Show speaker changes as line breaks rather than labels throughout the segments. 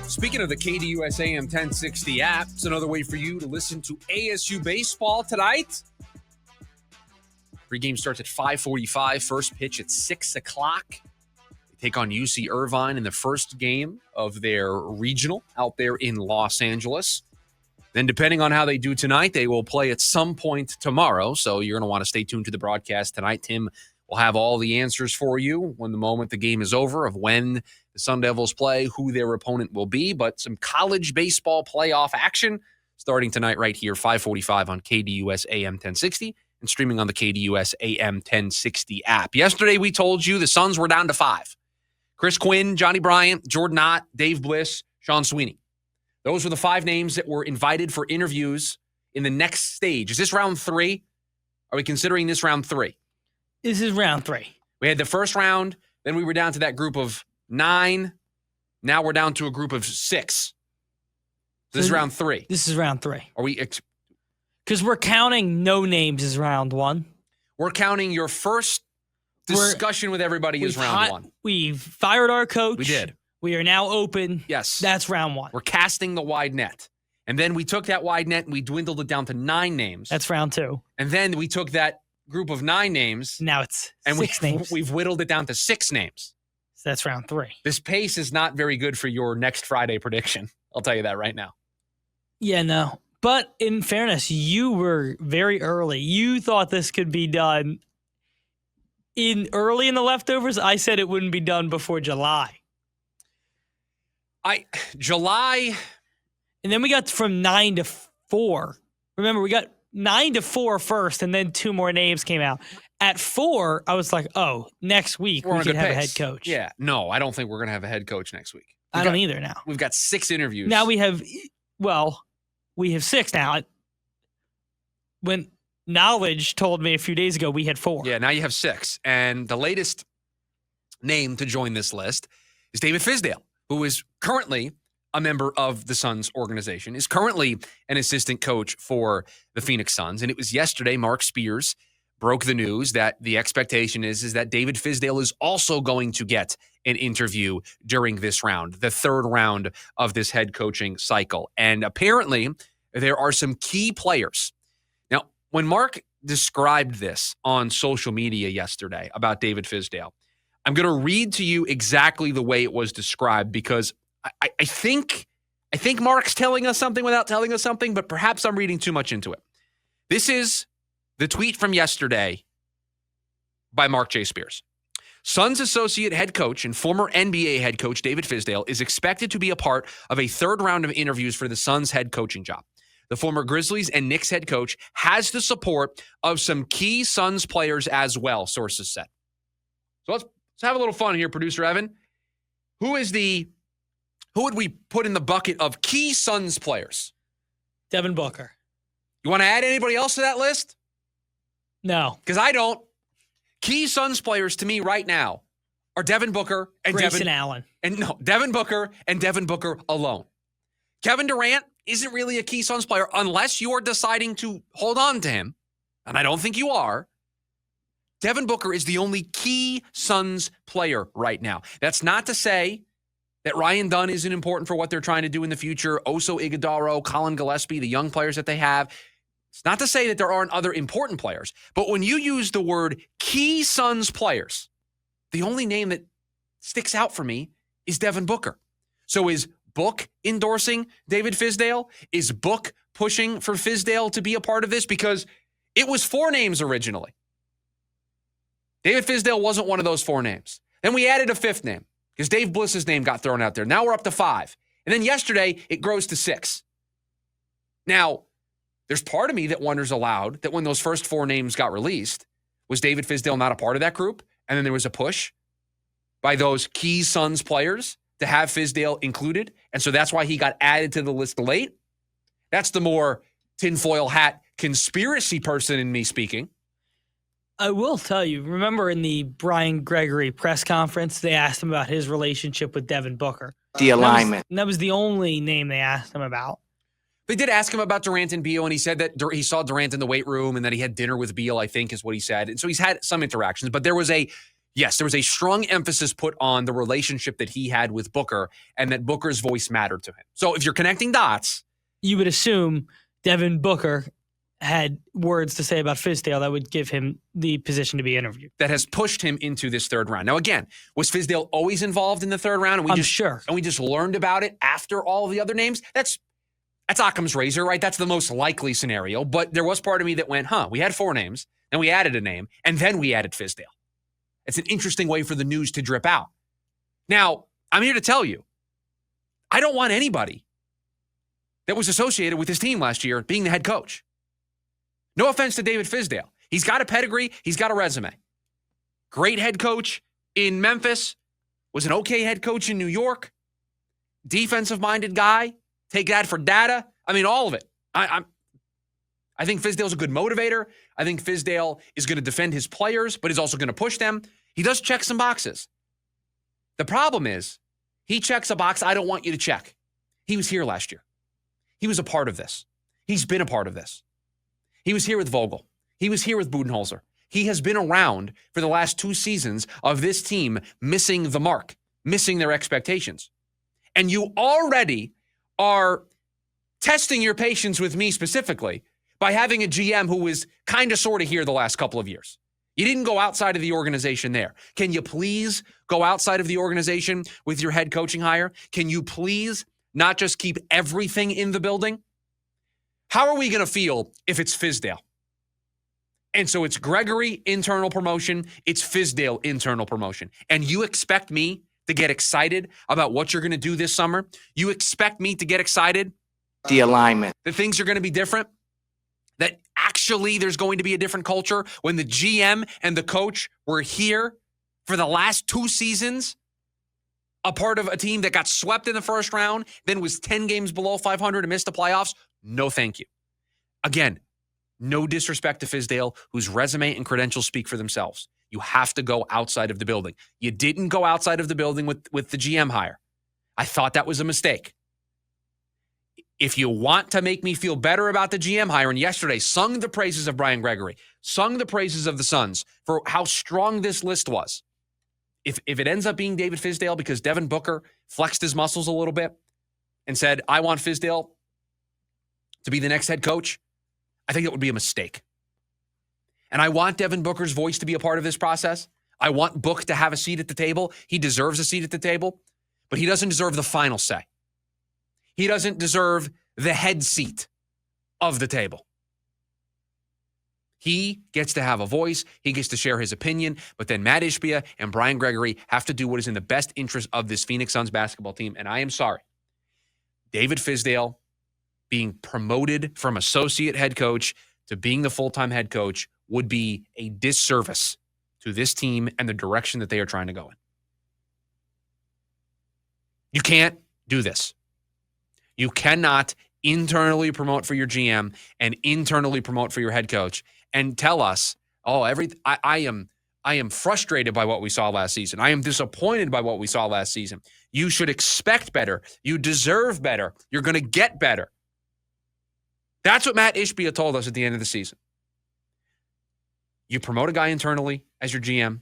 Speaking of the KDUS AM 1060 app, it's another way for you to listen to ASU baseball tonight. Pregame starts at 5:45. First pitch at 6 o'clock. They take on UC Irvine in the first game of their regional out there in Los Angeles. Then depending on how they do tonight, they will play at some point tomorrow. So you're going to want to stay tuned to the broadcast tonight. Tim will have all the answers for you when the moment the game is over of when the Sun Devils play, who their opponent will be. But some college baseball playoff action starting tonight right here, 5:45 on KDUS AM 1060 and streaming on the KDUS AM 1060 app. Yesterday we told you the Suns were down to 5. Chris Quinn, Johnny Bryant, Jordan Ott, Dave Bliss, Sean Sweeney. Those were the 5 names that were invited for interviews in the next stage. Is this round 3? Are we considering this round 3?
This is round 3.
We had the first round, then we were down to that group of 9. Now we're down to a group of 6. This is round 3.
This is round 3.
Are we?
Because we're counting no names as round 1.
We're counting your first discussion with everybody as round 1.
We've fired our coach.
We did.
We are now open.
Yes.
That's round 1.
We're casting the wide net. And then we took that wide net and we dwindled it down to 9 names.
That's round 2.
And then we took that group of 9 names.
Now it's
and
6 names.
We've whittled it down to 6 names.
So that's round 3.
This pace is not very good for your next Friday prediction. I'll tell you that right now.
Yeah, no. But in fairness, you were very early. You thought this could be done early in the leftovers. I said it wouldn't be done before July.
July.
And then we got from 9 to 4. Remember, we got 9 to 4 first, and then 2 more names came out. At 4, I was like, oh, next week we can have a head coach.
Yeah. No, I don't think we're going to have a head coach next week.
I don't either now.
We've got 6 interviews.
Now we have 6 now. When Knowledge told me a few days ago we had 4.
Yeah, now you have 6. And the latest name to join this list is David Fizdale, who is currently a member of the Suns organization, is currently an assistant coach for the Phoenix Suns. And it was yesterday, Mark Spears broke the news that the expectation is that David Fizdale is also going to get an interview during this round, the 3rd round of this head coaching cycle. And apparently there are some key players. Now, when Mark described this on social media yesterday about David Fizdale, I'm going to read to you exactly the way it was described because I think Mark's telling us something without telling us something, but perhaps I'm reading too much into it. This is the tweet from yesterday by Mark J. Spears. Suns associate head coach and former NBA head coach David Fizdale is expected to be a part of a 3rd round of interviews for the Suns head coaching job. The former Grizzlies and Knicks head coach has the support of some key Suns players as well, sources said. So let's have a little fun here, producer Evan. Who would we put in the bucket of key Suns players?
Devin Booker.
You want to add anybody else to that list?
No.
Because I don't. Key Suns players to me right now are Devin Booker and
Grayson Allen.
Devin Booker and Devin Booker alone. Kevin Durant isn't really a key Suns player unless you are deciding to hold on to him, and I don't think you are. Devin Booker is the only key Suns player right now. That's not to say that Ryan Dunn isn't important for what they're trying to do in the future. Oso Ighodaro, Colin Gillespie, the young players that they have. It's not to say that there aren't other important players. But when you use the word key Suns players, the only name that sticks out for me is Devin Booker. So is Book endorsing David Fizdale? Is Book pushing for Fizdale to be a part of this? Because it was 4 names originally. David Fizdale wasn't one of those 4 names. Then we added a 5th name because Dave Bliss's name got thrown out there. Now we're up to 5. And then yesterday, it grows to 6. Now, there's part of me that wonders aloud that when those first 4 names got released, was David Fizdale not a part of that group? And then there was a push by those key Suns players to have Fizdale included. And so that's why he got added to the list late. That's the more tinfoil hat conspiracy person in me speaking.
I will tell you, remember in the Brian Gregory press conference, they asked him about his relationship with Devin Booker.
The alignment.
That was the only name they asked him about.
They did ask him about Durant and Beal, and he said that he saw Durant in the weight room and that he had dinner with Beal, I think is what he said. And so he's had some interactions. But there was Yes, there was a strong emphasis put on the relationship that he had with Booker and that Booker's voice mattered to him. So if you're connecting dots,
you would assume Devin Booker had words to say about Fizdale that would give him the position to be interviewed.
That has pushed him into this third round. Now, again, was Fizdale always involved in the third round? And
I'm sure.
And we just learned about it after all of the other names? That's Occam's razor, right? That's the most likely scenario. But there was part of me that went, we had 4 names, then we added a name, and then we added Fizdale. It's an interesting way for the news to drip out. Now, I'm here to tell you, I don't want anybody that was associated with his team last year being the head coach. No offense to David Fizdale. He's got a pedigree. He's got a resume. Great head coach in Memphis. Was an okay head coach in New York. Defensive-minded guy. Take that for data. I mean, all of it. I think Fizdale's a good motivator. I think Fizdale is going to defend his players, but he's also going to push them. He does check some boxes. The problem is, he checks a box I don't want you to check. He was here last year. He was a part of this. He's been a part of this. He was here with Vogel. He was here with Budenholzer. He has been around for the last 2 seasons of this team missing the mark, missing their expectations. And you already are testing your patience with me specifically by having a GM who was kind of sort of here the last couple of years. You didn't go outside of the organization there. Can you please go outside of the organization with your head coaching hire? Can you please not just keep everything in the building? How are we going to feel if it's Fizdale? And so it's Gregory, internal promotion. It's Fizdale, internal promotion. And you expect me to get excited about what you're going to do this summer? You expect me to get excited?
The alignment.
That things are going to be different? That actually there's going to be a different culture when the GM and the coach were here for the last 2 seasons, a part of a team that got swept in the first round, then was 10 games below 500 and missed the playoffs? No, thank you. Again, no disrespect to Fizdale, whose resume and credentials speak for themselves. You have to go outside of the building. You didn't go outside of the building with the GM hire. I thought that was a mistake. If you want to make me feel better about the GM hire, and yesterday sung the praises of Brian Gregory, sung the praises of the Suns for how strong this list was. If it ends up being David Fizdale because Devin Booker flexed his muscles a little bit and said, I want Fizdale to be the next head coach, I think it would be a mistake. And I want Devin Booker's voice to be a part of this process. I want Book to have a seat at the table. He deserves a seat at the table, but he doesn't deserve the final say. He doesn't deserve the head seat of the table. He gets to have a voice. He gets to share his opinion. But then Matt Ishbia and Brian Gregory have to do what is in the best interest of this Phoenix Suns basketball team. And I am sorry. David Fizdale being promoted from associate head coach to being the full-time head coach would be a disservice to this team and the direction that they are trying to go in. You can't do this. You cannot internally promote for your GM and internally promote for your head coach and tell us, I am frustrated by what we saw last season. I am disappointed by what we saw last season. You should expect better. You deserve better. You're going to get better. That's what Matt Ishbia told us at the end of the season. You promote a guy internally as your GM.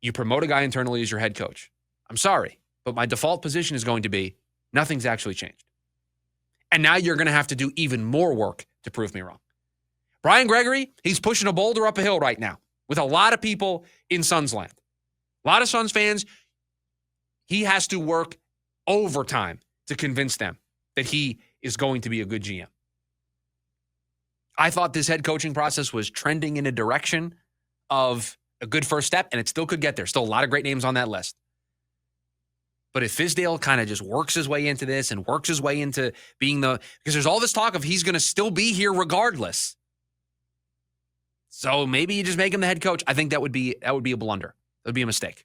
You promote a guy internally as your head coach. I'm sorry, but my default position is going to be nothing's actually changed. And now you're going to have to do even more work to prove me wrong. Brian Gregory, he's pushing a boulder up a hill right now with a lot of people in Suns land. A lot of Suns fans. He has to work overtime to convince them that he is going to be a good GM. I thought this head coaching process was trending in a direction of a good first step, and it still could get there. Still a lot of great names on that list. But if Fizdale kind of just works his way into this and works his way into being because there's all this talk of he's going to still be here regardless. So maybe you just make him the head coach. I think that would be a blunder. That would be a mistake.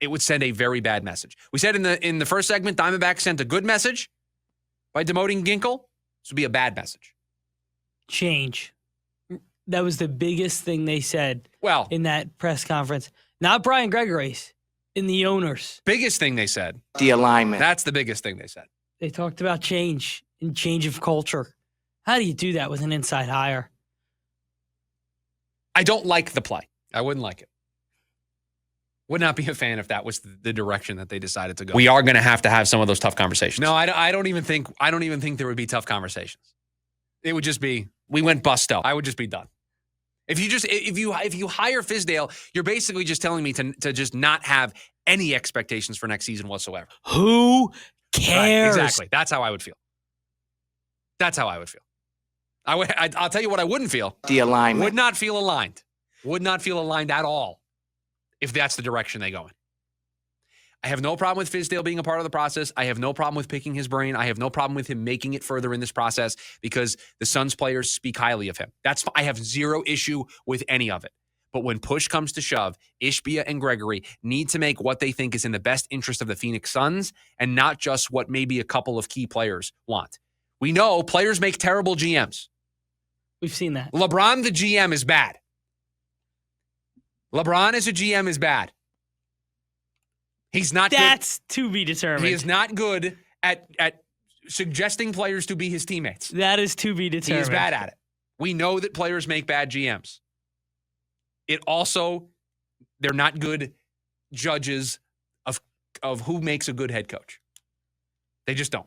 It would send a very bad message. We said in the first segment, Diamondback sent a good message by demoting Ginkel. This would be a bad message.
Change. That was the biggest thing they said in that press conference. Not Brian Gregory's, in the owners.
Biggest thing they said.
The alignment.
That's the biggest thing they said.
They talked about change and change of culture. How do you do that with an inside hire?
I don't like the play. I wouldn't like it. Would not be a fan if that was the direction that they decided to go. We are going to have some of those tough conversations. No, I don't even think there would be tough conversations. It would just be, we went busto. I would just be done. If you hire Fizdale, you're basically just telling me to just not have any expectations for next season whatsoever.
Who cares?
Right, exactly. That's how I would feel. I'll tell you what I wouldn't feel.
The alignment.
Would not feel aligned. Would not feel aligned at all if that's the direction they go in. I have no problem with Fizdale being a part of the process. I have no problem with picking his brain. I have no problem with him making it further in this process because the Suns players speak highly of him. I have zero issue with any of it. But when push comes to shove, Ishbia and Gregory need to make what they think is in the best interest of the Phoenix Suns and not just what maybe a couple of key players want. We know players make terrible GMs.
We've seen that.
LeBron, the GM, is bad. LeBron as a GM is bad. He's not
That's to be determined.
He is not good at suggesting players to be his teammates.
That is to be determined.
He is bad at it. We know that players make bad GMs. They're not good judges of who makes a good head coach. They just don't.